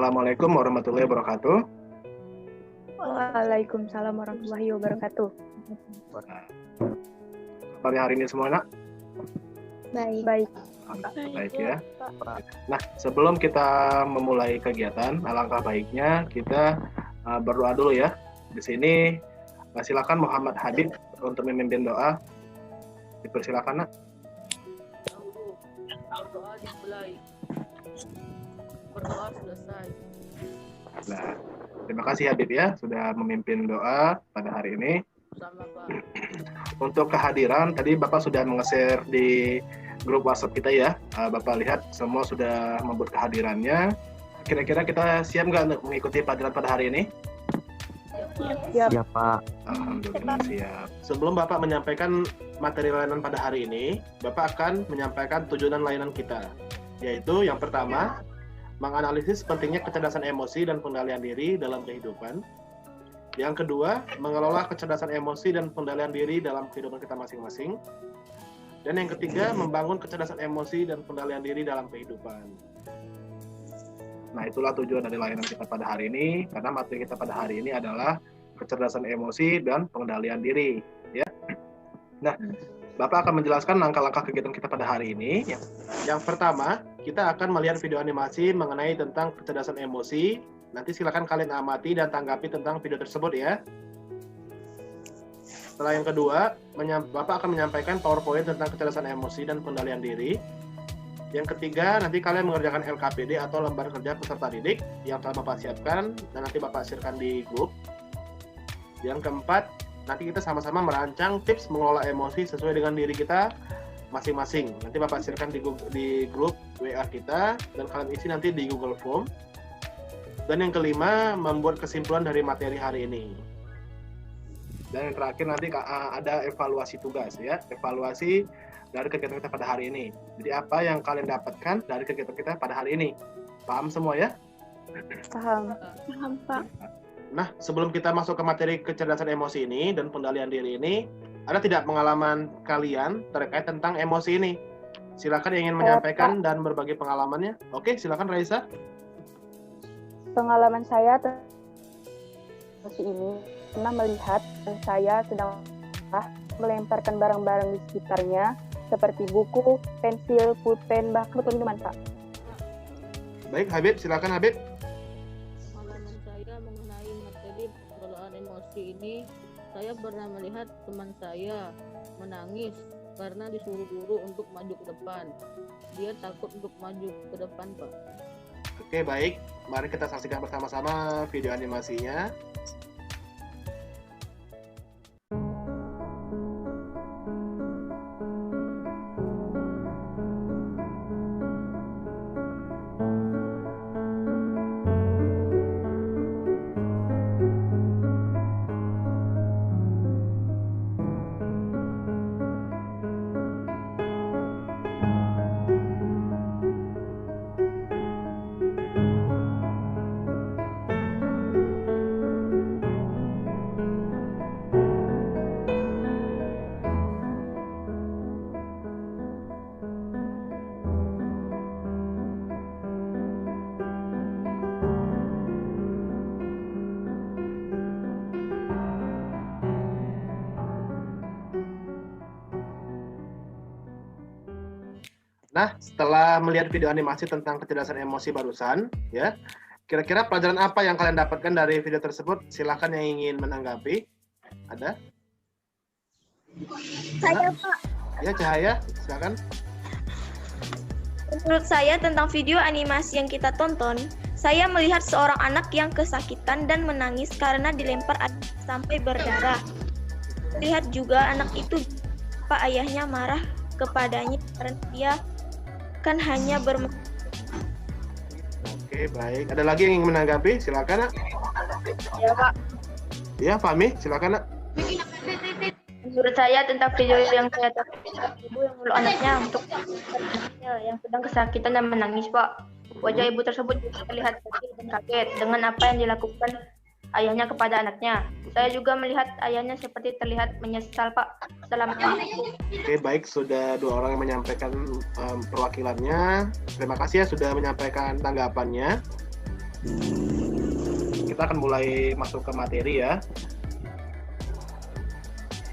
Assalamualaikum warahmatullahi wabarakatuh. Waalaikumsalam warahmatullahi wabarakatuh. Kabarnya hari ini semua, nak? Baik. Baik ya. Nah, sebelum kita memulai kegiatan, alangkah baiknya kita berdoa dulu ya. Di sini silakan Muhammad Habib untuk memimpin doa. Dipersilakan, nak. Berdoa dimulai. Berdoa selesai. Nah, terima kasih Habib ya sudah memimpin doa pada hari ini. Sama Pak. Untuk kehadiran tadi Bapak sudah menge-share di grup WhatsApp kita ya. Bapak lihat semua sudah membuat kehadirannya. Kira-kira kita siap nggak untuk mengikuti pelajaran pada hari ini? Siap. Pak. Alhamdulillah siap. Sebelum Bapak menyampaikan materi layanan pada hari ini, Bapak akan menyampaikan tujuan layanan kita, yaitu yang pertama, menganalisis pentingnya kecerdasan emosi dan pengendalian diri dalam kehidupan. Yang kedua, mengelola kecerdasan emosi dan pengendalian diri dalam kehidupan kita masing-masing. Dan yang ketiga, membangun kecerdasan emosi dan pengendalian diri dalam kehidupan. Nah, itulah tujuan dari layanan kita pada hari ini, karena materi kita pada hari ini adalah kecerdasan emosi dan pengendalian diri. Ya. Nah, Bapak akan menjelaskan langkah-langkah kegiatan kita pada hari ini. Yang pertama, kita akan melihat video animasi mengenai tentang kecerdasan emosi. Nanti silakan kalian amati dan tanggapi tentang video tersebut ya. Setelah yang kedua, Bapak akan menyampaikan PowerPoint tentang kecerdasan emosi dan pengendalian diri. Yang ketiga, nanti kalian mengerjakan LKPD atau lembar kerja peserta didik yang telah Bapak siapkan dan nanti Bapak share-kan di grup. Yang keempat, nanti kita sama-sama merancang tips mengelola emosi sesuai dengan diri kita masing-masing. Nanti Bapak share-kan di grup WA kita dan kalian isi nanti di Google Form. Dan yang kelima, membuat kesimpulan dari materi hari ini. Dan yang terakhir nanti ada evaluasi tugas ya, evaluasi dari kegiatan kita pada hari ini. Jadi apa yang kalian dapatkan dari kegiatan kita pada hari ini? Paham semua ya? Paham, Pak. Nah, sebelum kita masuk ke materi kecerdasan emosi ini dan pengendalian diri ini, ada tidak pengalaman kalian terkait tentang emosi ini? Silakan yang ingin menyampaikan dan berbagi pengalamannya. Oke, silakan Raisa. Pengalaman saya emosi ini pernah melihat saya sedang melemparkan barang-barang di sekitarnya seperti buku, pensil, pulpen, bahkan botol minuman, Pak. Baik, Habib, silakan Habib. Pengalaman saya mengenai materi pengelolaan emosi ini, saya pernah melihat teman saya menangis karena disuruh guru untuk maju ke depan. Dia takut untuk maju ke depan, Pak. Oke, baik. Mari kita saksikan bersama-sama video animasinya. Nah, setelah melihat video animasi tentang kecerdasan emosi barusan, ya, kira-kira pelajaran apa yang kalian dapatkan dari video tersebut? Silakan yang ingin menanggapi. Ada? Saya, Pak. Ya, Cahaya, silakan. Menurut saya tentang video animasi yang kita tonton, saya melihat seorang anak yang kesakitan dan menangis karena dilempar sampai berdarah. Lihat juga anak itu, Pak, ayahnya marah kepadanya karena dia kan hanya bermain. Oke, baik. Ada lagi yang ingin menanggapi? Silakan, Nak. Ya, Pak. Ya, Fahmi, silakan, Nak. Menurut saya tentang video yang saya tonton, ibu yang meluk anaknya untuk yang sedang kesakitan dan menangis, Pak. Wajah ibu tersebut juga terlihat sedih dan kaget dengan apa yang dilakukan ayahnya kepada anaknya. Saya juga melihat ayahnya seperti terlihat menyesal, Pak, setelah menangis. Oke, baik. Sudah dua orang yang menyampaikan perwakilannya. Terima kasih ya sudah menyampaikan tanggapannya. Kita akan mulai masuk ke materi ya.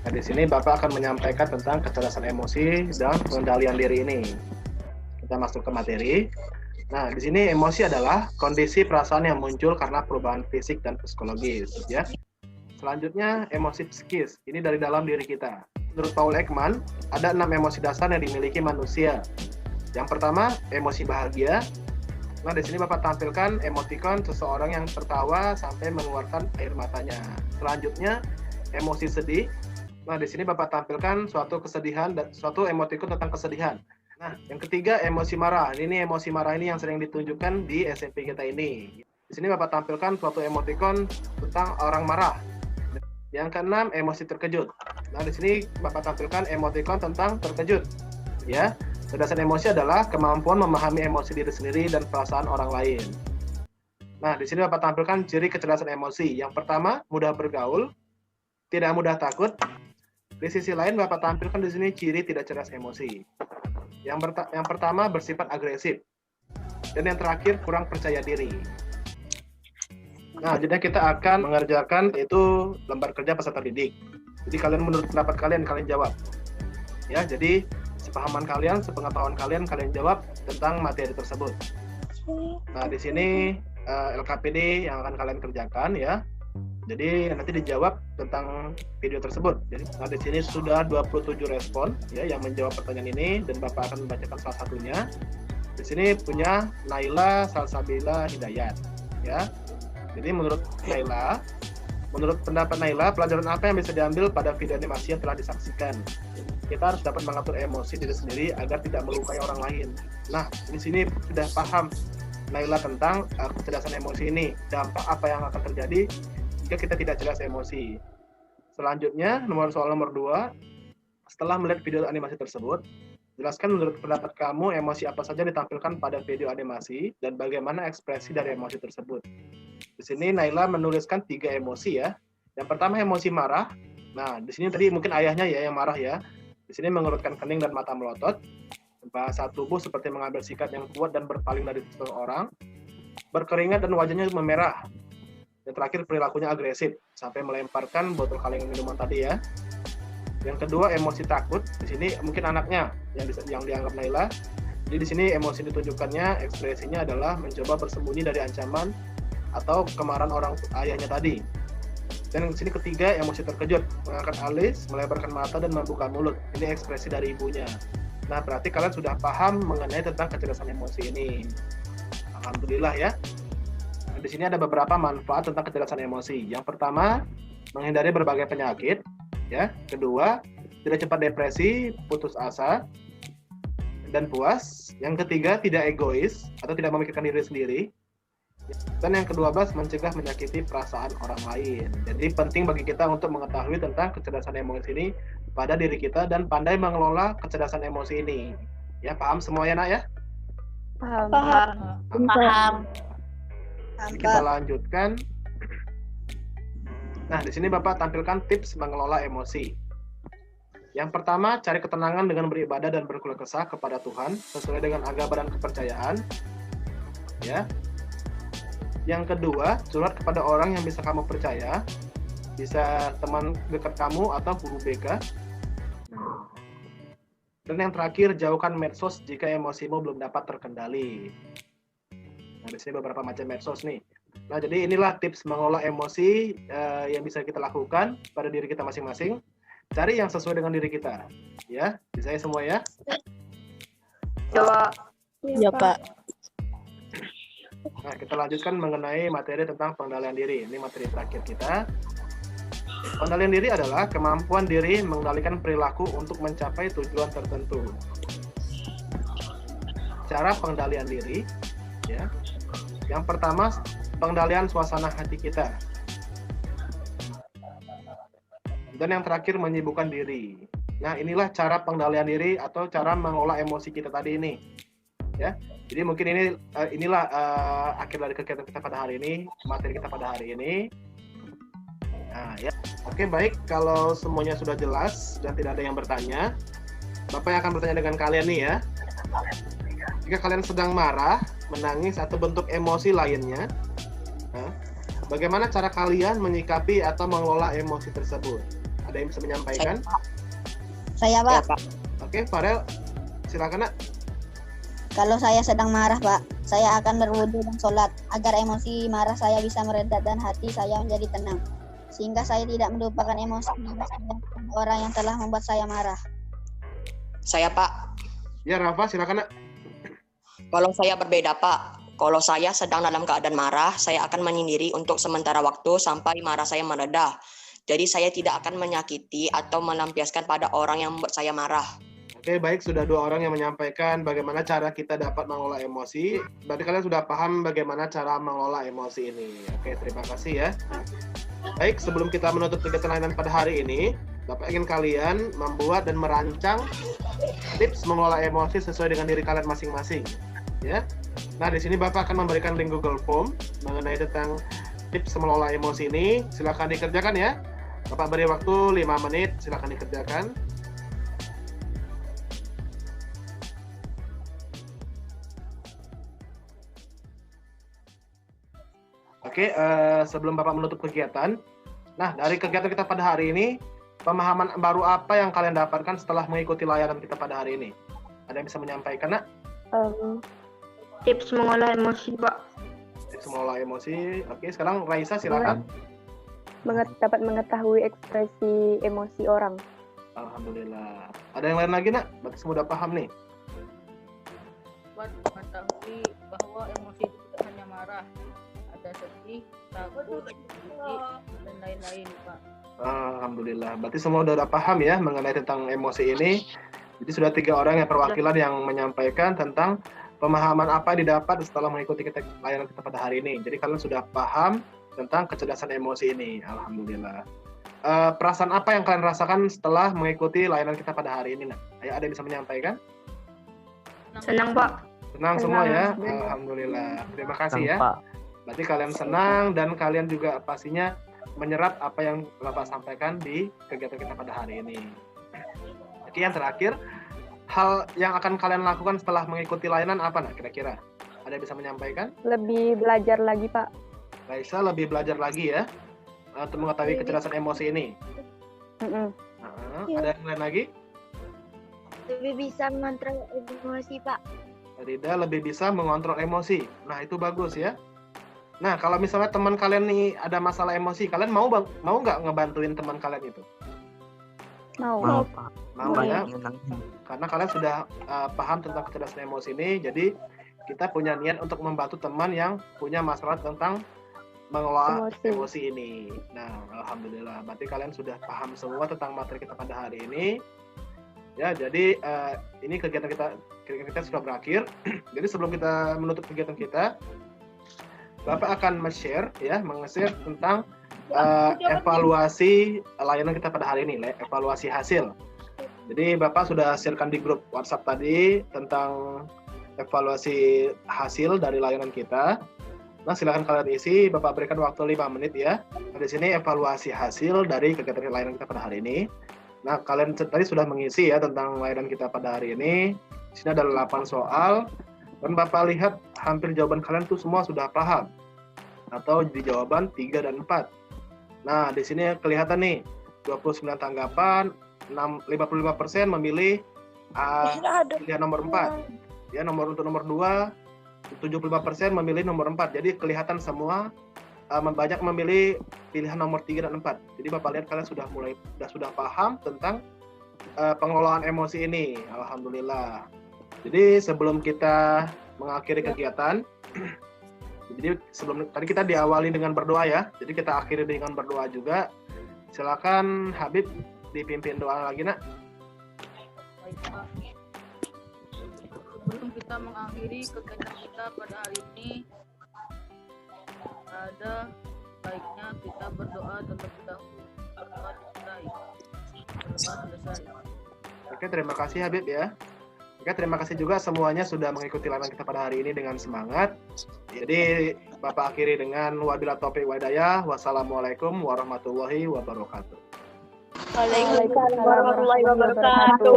Nah, di sini Bapak akan menyampaikan tentang kecerdasan emosi dan pengendalian diri ini. Kita masuk ke materi. Nah, di sini emosi adalah kondisi perasaan yang muncul karena perubahan fisik dan psikologis, ya. Selanjutnya, emosi psikis. Ini dari dalam diri kita. Menurut Paul Ekman, ada 6 emosi dasar yang dimiliki manusia. Yang pertama, emosi bahagia. Nah, di sini Bapak tampilkan emotikon seseorang yang tertawa sampai mengeluarkan air matanya. Selanjutnya, emosi sedih. Nah, di sini Bapak tampilkan suatu kesedihan dan suatu emotikon tentang kesedihan. Nah, yang ketiga, emosi marah. Ini emosi marah ini yang sering ditunjukkan di SMP kita ini. Di sini Bapak tampilkan suatu emotikon tentang orang marah. Yang keenam, emosi terkejut. Nah, di sini Bapak tampilkan emotikon tentang terkejut. Ya, kecerdasan emosi adalah kemampuan memahami emosi diri sendiri dan perasaan orang lain. Nah, di sini Bapak tampilkan ciri kecerdasan emosi. Yang pertama, mudah bergaul, tidak mudah takut. Di sisi lain, Bapak tampilkan di sini ciri tidak cerdas emosi. Yang pertama, bersifat agresif. Dan yang terakhir, kurang percaya diri. Nah, jadi kita akan mengerjakan itu lembar kerja peserta didik. Jadi kalian menurut pendapat kalian jawab. Ya, jadi sepahaman kalian, sepengetahuan kalian jawab tentang materi tersebut. Nah, di sini LKPD yang akan kalian kerjakan ya. Jadi nanti dijawab tentang video tersebut. Jadi di sini sudah 27 respon ya yang menjawab pertanyaan ini dan Bapak akan membacakan salah satunya. Di sini punya Naila Salsabila Hidayat ya. Jadi menurut pendapat Naila, pelajaran apa yang bisa diambil pada video animasi yang telah disaksikan? Kita harus dapat mengatur emosi diri sendiri agar tidak melukai orang lain. Nah, di sini sudah paham Naila tentang kecerdasan emosi ini, dampak apa yang akan terjadi jika kita tidak cerdas emosi. Selanjutnya, soal nomor 2, setelah melihat video animasi tersebut, jelaskan menurut pendapat kamu emosi apa saja ditampilkan pada video animasi dan bagaimana ekspresi dari emosi tersebut. Di sini Naila menuliskan 3 emosi ya. Yang pertama emosi marah. Nah, di sini tadi mungkin ayahnya ya yang marah ya. Di sini mengerutkan kening dan mata melotot. Bahasa tubuh seperti mengambil sikap yang kuat dan berpaling dari seseorang. Berkeringat dan wajahnya memerah. Yang terakhir perilakunya agresif sampai melemparkan botol kaleng minuman tadi ya. Yang kedua emosi takut. Di sini mungkin anaknya yang dianggap Naila. Jadi di sini emosi ditunjukkannya ekspresinya adalah mencoba bersembunyi dari ancaman atau kemarahan orang ayahnya tadi. Dan di sini ketiga emosi terkejut, mengangkat alis, melebarkan mata dan membuka mulut. Ini ekspresi dari ibunya. Nah, berarti kalian sudah paham mengenai tentang kecerdasan emosi ini. Alhamdulillah ya. Di sini ada beberapa manfaat tentang kecerdasan emosi. Yang pertama, menghindari berbagai penyakit. Ya. Kedua, tidak cepat depresi, putus asa, dan puas. Yang ketiga, tidak egois atau tidak memikirkan diri sendiri. Dan yang ke-12, mencegah menyakiti perasaan orang lain. Jadi penting bagi kita untuk mengetahui tentang kecerdasan emosi ini pada diri kita dan pandai mengelola kecerdasan emosi ini. Ya, paham semuanya nak ya? Paham. Kita lanjutkan. Nah, di sini Bapak tampilkan tips mengelola emosi. Yang pertama, cari ketenangan dengan beribadah dan berkeluh kesah kepada Tuhan sesuai dengan agama dan kepercayaan. Ya. Yang kedua, curhat kepada orang yang bisa kamu percaya. Bisa teman dekat kamu atau guru BK. Dan yang terakhir, jauhkan medsos jika emosimu belum dapat terkendali. Nah, di sini beberapa macam medsos nih. Nah, jadi inilah tips mengelola emosi yang bisa kita lakukan pada diri kita masing-masing. Cari yang sesuai dengan diri kita. Ya, bisa ya semua ya? Ya, Pak. Nah, kita lanjutkan mengenai materi tentang pengendalian diri. Ini materi terakhir kita. Pengendalian diri adalah kemampuan diri mengendalikan perilaku untuk mencapai tujuan tertentu. Cara pengendalian diri, ya. Yang pertama, pengendalian suasana hati kita. Dan yang terakhir, menyibukkan diri. Nah, inilah cara pengendalian diri atau cara mengolah emosi kita tadi ini. Ya. Jadi mungkin inilah akhir dari kegiatan kita pada hari ini, materi kita pada hari ini. Nah, ya. Oke, baik. Kalau semuanya sudah jelas dan tidak ada yang bertanya, Bapak yang akan bertanya dengan kalian nih ya. Jika kalian sedang marah, menangis, atau bentuk emosi lainnya, bagaimana cara kalian menyikapi atau mengelola emosi tersebut? Ada yang bisa menyampaikan? Saya, Pak. Oke, Farel, silakan, Nak. Kalau saya sedang marah, Pak, saya akan berwudu dan sholat agar emosi marah saya bisa mereda dan hati saya menjadi tenang. Sehingga saya tidak melupakan emosi marah saya kepada orang yang telah membuat saya marah. Saya, Pak. Ya, Rafa, silakan, Nak. Kalau saya berbeda, Pak. Kalau saya sedang dalam keadaan marah, saya akan menyendiri untuk sementara waktu sampai marah saya mereda. Jadi saya tidak akan menyakiti atau melampiaskan pada orang yang membuat saya marah. Oke, baik, sudah 2 orang yang menyampaikan bagaimana cara kita dapat mengelola emosi. Berarti kalian sudah paham bagaimana cara mengelola emosi ini. Oke, terima kasih ya. Baik, sebelum kita menutup kegiatan layanan pada hari ini, Bapak ingin kalian membuat dan merancang tips mengelola emosi sesuai dengan diri kalian masing-masing. Ya. Nah, di sini Bapak akan memberikan link Google Form mengenai tentang tips mengelola emosi ini. Silakan dikerjakan ya. Bapak beri waktu 5 menit, silakan dikerjakan. Oke, sebelum Bapak menutup kegiatan, nah dari kegiatan kita pada hari ini, pemahaman baru apa yang kalian dapatkan setelah mengikuti layanan kita pada hari ini? Ada yang bisa menyampaikan, Nak? Tips mengolah emosi, Pak. Tips mengelola emosi. Oke, sekarang Raisa silakan. Dapat mengetahui ekspresi emosi orang. Alhamdulillah. Ada yang lain lagi, Nak? Berarti semua udah paham nih. Dapat mengetahui bahwa emosi itu tidak hanya marah, ada sedih, takut, jijik, dan lain-lain, Pak. Alhamdulillah. Berarti semua udah paham ya mengenai tentang emosi ini. Jadi sudah 3 orang yang perwakilan yang menyampaikan tentang pemahaman apa yang didapat setelah mengikuti layanan kita pada hari ini. Jadi kalian sudah paham tentang kecerdasan emosi ini. Alhamdulillah. Perasaan apa yang kalian rasakan setelah mengikuti layanan kita pada hari ini? Nah, ayo ada yang bisa menyampaikan? Senang, Pak. Senang semua ya? Alhamdulillah. Alhamdulillah. Terima kasih ya. Berarti kalian senang dan kalian juga pastinya menyerap apa yang Bapak sampaikan di kegiatan kita pada hari ini. Oke, yang terakhir, hal yang akan kalian lakukan setelah mengikuti layanan apa, Nak, kira-kira? Ada yang bisa menyampaikan? Lebih belajar lagi, Pak. Raisa lebih belajar lagi ya untuk mengetahui kecerdasan emosi ini. Ada yang lain lagi? Lebih bisa mengontrol emosi, Pak. Rida lebih bisa mengontrol emosi. Nah, itu bagus ya. Nah, kalau misalnya teman kalian nih ada masalah emosi, kalian mau nggak ngebantuin teman kalian itu? Mau. Mau ya? Karena kalian sudah paham tentang kecerdasan emosi ini, jadi kita punya niat untuk membantu teman yang punya masalah tentang mengelola emosi ini. Nah, alhamdulillah, berarti kalian sudah paham semua tentang materi kita pada hari ini. Ya, jadi ini kegiatan kita sudah berakhir. Jadi sebelum kita menutup kegiatan kita, Bapak akan men-share tentang evaluasi layanan kita pada hari ini, evaluasi hasil. Jadi Bapak sudah sharekan di grup WhatsApp tadi tentang evaluasi hasil dari layanan kita. Nah, silakan kalian isi, Bapak berikan waktu 5 menit ya. Nah, di sini evaluasi hasil dari kegiatan layanan kita pada hari ini. Nah, kalian tadi sudah mengisi ya tentang layanan kita pada hari ini. Di sini ada 8 soal. Dan Bapak lihat hampir jawaban kalian tuh semua sudah paham. Atau di jawaban 3 dan 4. Nah, di sini kelihatan nih, 29 tanggapan, 55% memilih pilihan nomor 4. Ya, untuk nomor 2, 75% memilih nomor 4. Jadi kelihatan semua banyak memilih pilihan nomor 3 dan 4. Jadi Bapak lihat kalian sudah paham tentang pengelolaan emosi ini. Alhamdulillah. Jadi sebelum kita mengakhiri kegiatan, jadi sebelum tadi kita diawali dengan berdoa ya. Jadi kita akhiri dengan berdoa juga. Silakan Habib dipimpin doa lagi, Nak. Baik, Pak. Sebelum kita mengakhiri kegiatan kita pada hari ini, ada baiknya kita berdoa terlebih dahulu. Berdoa selesai. Oke, terima kasih Habib ya. Oke, terima kasih juga semuanya sudah mengikuti layanan kita pada hari ini dengan semangat. Jadi Bapak akhiri dengan wabillahi taufiq wa hidayah. Wassalamualaikum warahmatullahi wabarakatuh. Waalaikumsalam warahmatullahi wabarakatuh.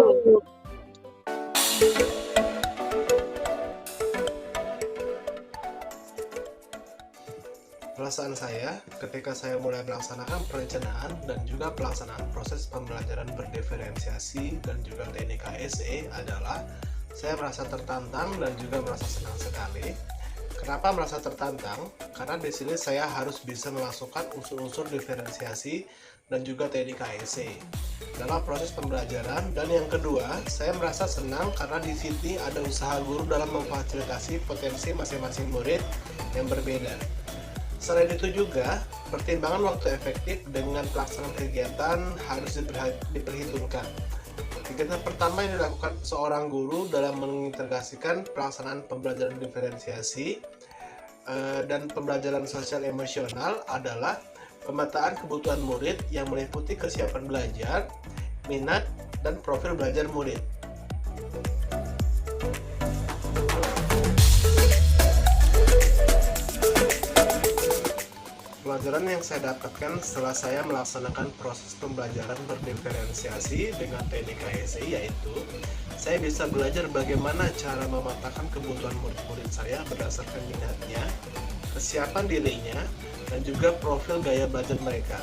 perasaan saya ketika saya mulai melaksanakan perencanaan dan juga pelaksanaan proses pembelajaran berdiferensiasi dan juga teknik KSE adalah saya merasa tertantang dan juga merasa senang sekali. Kenapa merasa tertantang? Karena di sini saya harus bisa memasukkan unsur-unsur diferensiasi dan juga teknik KSE dalam proses pembelajaran. Dan yang kedua, saya merasa senang karena di sini ada usaha guru dalam memfasilitasi potensi masing-masing murid yang berbeda. Selain itu juga, pertimbangan waktu efektif dengan pelaksanaan kegiatan harus diperhitungkan. Kegiatan pertama yang dilakukan seorang guru dalam mengintegrasikan pelaksanaan pembelajaran diferensiasi dan pembelajaran sosial emosional adalah pemetaan kebutuhan murid yang meliputi kesiapan belajar, minat, dan profil belajar murid. Pelajaran yang saya dapatkan setelah saya melaksanakan proses pembelajaran berdiferensiasi dengan teknik KSE yaitu saya bisa belajar bagaimana cara memetakan kebutuhan murid-murid saya berdasarkan minatnya, kesiapan dirinya, dan juga profil gaya belajar mereka.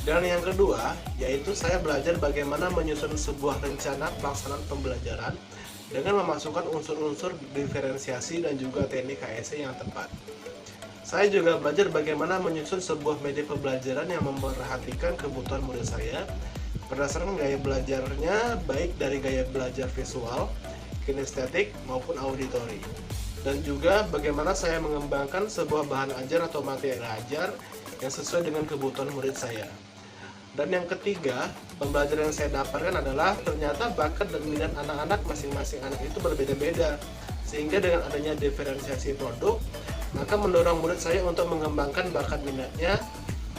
Dan yang kedua, yaitu saya belajar bagaimana menyusun sebuah rencana pelaksanaan pembelajaran dengan memasukkan unsur-unsur diferensiasi dan juga teknik KSE yang tepat. Saya juga belajar bagaimana menyusun sebuah media pembelajaran yang memperhatikan kebutuhan murid saya berdasarkan gaya belajarnya, baik dari gaya belajar visual, kinestetik, maupun auditori. Dan juga bagaimana saya mengembangkan sebuah bahan ajar atau materi ajar yang sesuai dengan kebutuhan murid saya. Dan yang ketiga, pembelajaran yang saya dapatkan adalah ternyata bakat dan minat anak-anak masing-masing anak itu berbeda-beda. Sehingga dengan adanya diferensiasi produk, maka mendorong murid saya untuk mengembangkan bakat minatnya.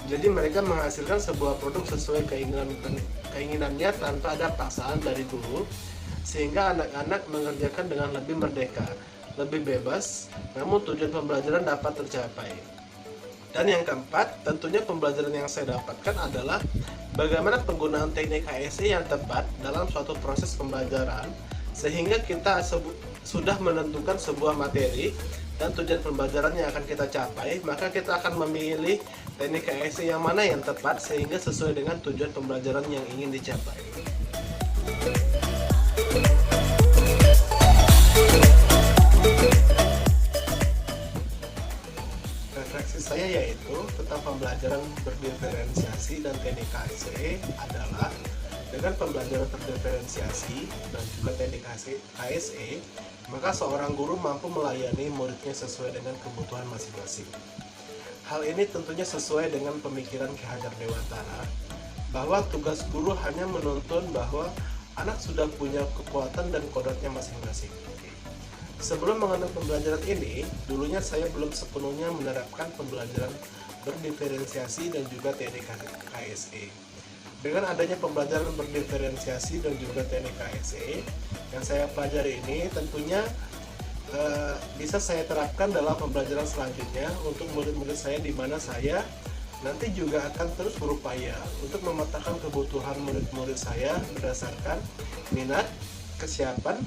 Jadi mereka menghasilkan sebuah produk sesuai keinginannya tanpa ada paksaan dari guru, sehingga anak-anak mengerjakan dengan lebih merdeka, lebih bebas, namun tujuan pembelajaran dapat tercapai. Dan yang keempat, tentunya pembelajaran yang saya dapatkan adalah bagaimana penggunaan teknik KSE yang tepat dalam suatu proses pembelajaran, sehingga kita sudah menentukan sebuah materi dan tujuan pembelajaran yang akan kita capai, maka kita akan memilih teknik KSE yang mana yang tepat sehingga sesuai dengan tujuan pembelajaran yang ingin dicapai. Refleksi saya yaitu tentang pembelajaran berdiferensiasi dan teknik KSE adalah dengan pembelajaran berdiferensiasi dan juga teknik KSE, maka seorang guru mampu melayani muridnya sesuai dengan kebutuhan masing-masing. Hal ini tentunya sesuai dengan pemikiran Ki Hajar Dewantara, bahwa tugas guru hanya menuntun bahwa anak sudah punya kekuatan dan kodratnya masing-masing. Sebelum mengenal pembelajaran ini, dulunya saya belum sepenuhnya menerapkan pembelajaran berdiferensiasi dan juga teknik KSE. Dengan adanya pembelajaran berdiferensiasi dan juga teknik KSE yang saya pelajari ini tentunya bisa saya terapkan dalam pembelajaran selanjutnya untuk murid-murid saya, di mana saya nanti juga akan terus berupaya untuk memetakan kebutuhan murid-murid saya berdasarkan minat, kesiapan,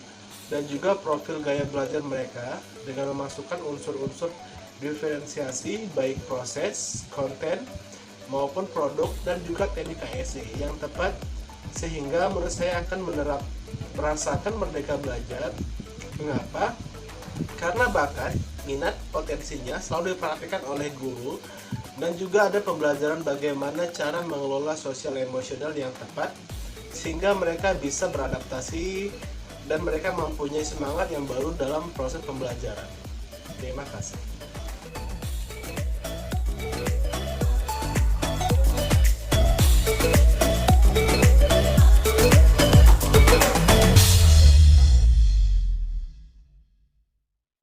dan juga profil gaya belajar mereka dengan memasukkan unsur-unsur diferensiasi baik proses, konten, maupun produk dan juga teknik KSE yang tepat, sehingga menurut saya akan merasakan merdeka belajar. Mengapa? Karena bakat, minat, potensinya selalu diperhatikan oleh guru, dan juga ada pembelajaran bagaimana cara mengelola sosial emosional yang tepat sehingga mereka bisa beradaptasi dan mereka mempunyai semangat yang baru dalam proses pembelajaran. Terima kasih.